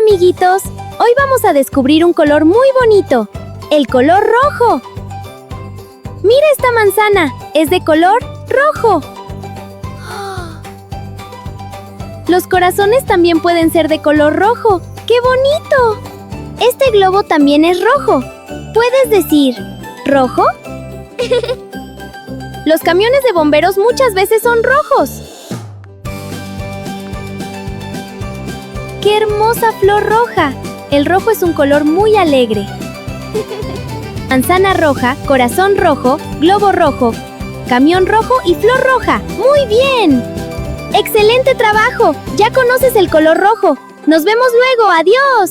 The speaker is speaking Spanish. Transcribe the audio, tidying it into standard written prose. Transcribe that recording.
amiguitos, hoy vamos a descubrir un color muy bonito, el color rojo. Mira esta manzana, es de color rojo. Los corazones también pueden ser de color rojo. ¡Qué bonito! Este globo también es rojo. ¿Puedes decir rojo? Los camiones de bomberos muchas veces son rojos. ¡Qué hermosa flor roja! El rojo es un color muy alegre. Manzana roja, corazón rojo, globo rojo, camión rojo y flor roja. ¡Muy bien! ¡Excelente trabajo! Ya conoces el color rojo. ¡Nos vemos luego! ¡Adiós!